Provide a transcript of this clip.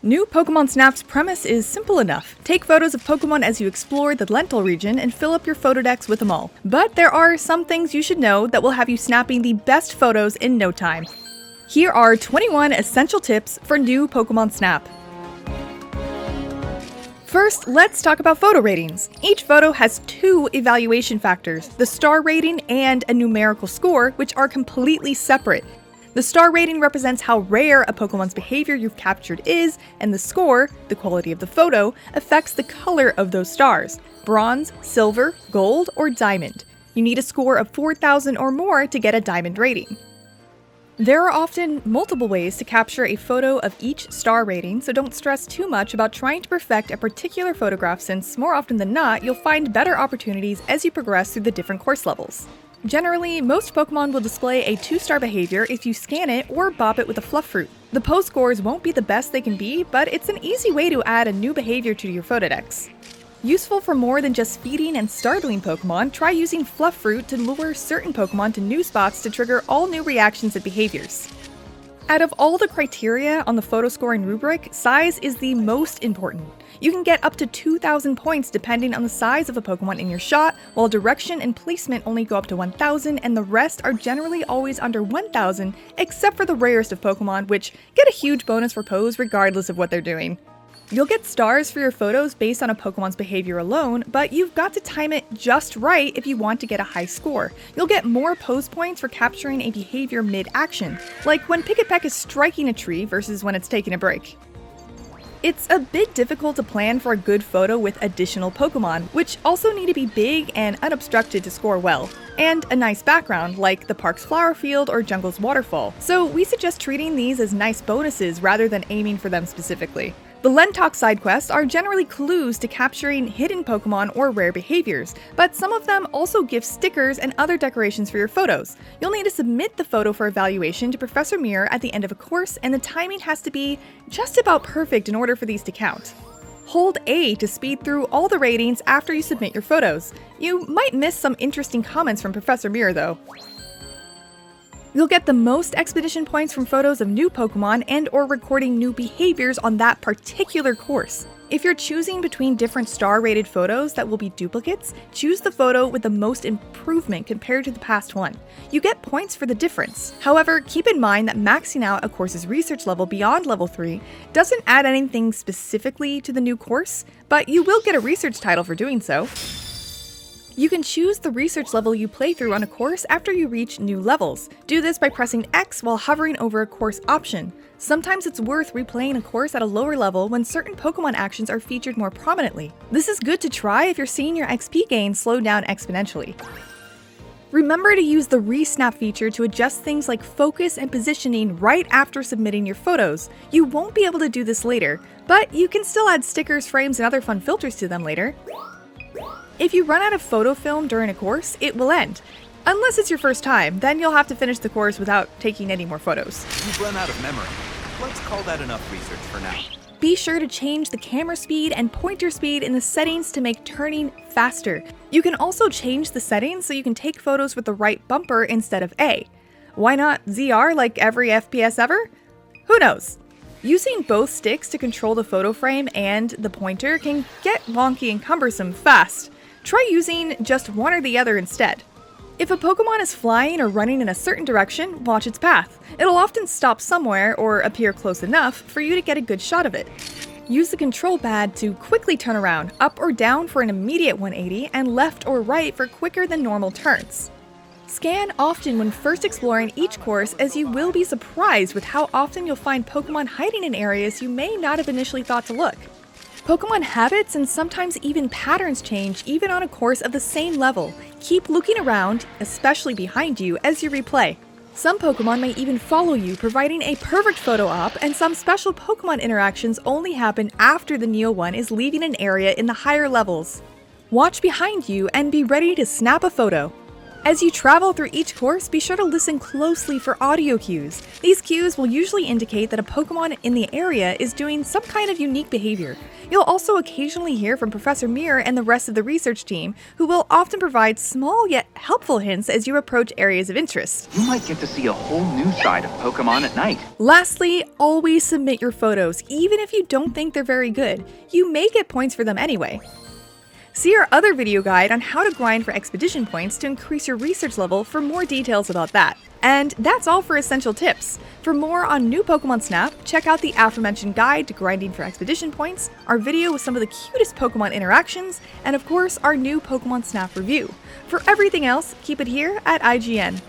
New Pokemon Snap's premise is simple enough. Take photos of Pokemon as you explore the Lental region and fill up your Photodex with them all. But there are some things you should know that will have you snapping the best photos in no time. Here are 21 essential tips for new Pokemon Snap. First, let's talk about photo ratings. Each photo has two evaluation factors, the star rating and a numerical score, which are completely separate. The star rating represents how rare a Pokemon's behavior you've captured is, and the score, the quality of the photo, affects the color of those stars: bronze, silver, gold, or diamond. You need a score of 4,000 or more to get a diamond rating. There are often multiple ways to capture a photo of each star rating, so don't stress too much about trying to perfect a particular photograph, since more often than not, you'll find better opportunities as you progress through the different course levels. Generally, most Pokemon will display a 2-star behavior if you scan it or bop it with a fluff fruit. The pose scores won't be the best they can be, but it's an easy way to add a new behavior to your Photodex. Useful for more than just feeding and startling Pokemon, try using fluff fruit to lure certain Pokemon to new spots to trigger all new reactions and behaviors. Out of all the criteria on the photo scoring rubric, size is the most important. You can get up to 2,000 points depending on the size of a Pokemon in your shot, while direction and placement only go up to 1,000, and the rest are generally always under 1,000, except for the rarest of Pokemon, which get a huge bonus for pose regardless of what they're doing. You'll get stars for your photos based on a Pokemon's behavior alone, but you've got to time it just right if you want to get a high score. You'll get more pose points for capturing a behavior mid-action, like when Pikipek is striking a tree versus when it's taking a break. It's a bit difficult to plan for a good photo with additional Pokemon, which also need to be big and unobstructed to score well, and a nice background, like the park's flower field or jungle's waterfall, so we suggest treating these as nice bonuses rather than aiming for them specifically. The Lental side quests are generally clues to capturing hidden Pokemon or rare behaviors, but some of them also give stickers and other decorations for your photos. You'll need to submit the photo for evaluation to Professor Mirror at the end of a course, and the timing has to be just about perfect in order for these to count. Hold A to speed through all the ratings after you submit your photos. You might miss some interesting comments from Professor Mirror though. You'll get the most expedition points from photos of new Pokemon and or recording new behaviors on that particular course. If you're choosing between different star-rated photos that will be duplicates, choose the photo with the most improvement compared to the past one. You get points for the difference. However, keep in mind that maxing out a course's research level beyond level 3 doesn't add anything specifically to the new course, but you will get a research title for doing so. You can choose the research level you play through on a course after you reach new levels. Do this by pressing X while hovering over a course option. Sometimes it's worth replaying a course at a lower level when certain Pokemon actions are featured more prominently. This is good to try if you're seeing your XP gain slow down exponentially. Remember to use the Resnap feature to adjust things like focus and positioning right after submitting your photos. You won't be able to do this later, but you can still add stickers, frames, and other fun filters to them later. If you run out of photo film during a course, it will end. Unless it's your first time, then you'll have to finish the course without taking any more photos. You've run out of memory. Let's call that enough research for now. Be sure to change the camera speed and pointer speed in the settings to make turning faster. You can also change the settings so you can take photos with the right bumper instead of A. Why not ZR like every FPS ever? Who knows? Using both sticks to control the photo frame and the pointer can get wonky and cumbersome fast. Try using just one or the other instead. If a Pokemon is flying or running in a certain direction, watch its path. It'll often stop somewhere or appear close enough for you to get a good shot of it. Use the control pad to quickly turn around, up or down for an immediate 180, and left or right for quicker than normal turns. Scan often when first exploring each course, as you will be surprised with how often you'll find Pokemon hiding in areas you may not have initially thought to look. Pokemon habits and sometimes even patterns change even on a course of the same level. Keep looking around, especially behind you, as you replay. Some Pokemon may even follow you, providing a perfect photo op, and some special Pokemon interactions only happen after the Neo 1 is leaving an area in the higher levels. Watch behind you and be ready to snap a photo. As you travel through each course, be sure to listen closely for audio cues. These cues will usually indicate that a Pokemon in the area is doing some kind of unique behavior. You'll also occasionally hear from Professor Mirror and the rest of the research team, who will often provide small yet helpful hints as you approach areas of interest. You might get to see a whole new side of Pokemon at night. Lastly, always submit your photos, even if you don't think they're very good. You may get points for them anyway. See our other video guide on how to grind for expedition points to increase your research level for more details about that. And that's all for essential tips. For more on new Pokemon Snap, check out the aforementioned guide to grinding for expedition points, our video with some of the cutest Pokemon interactions, and of course our new Pokemon Snap review. For everything else, keep it here at IGN.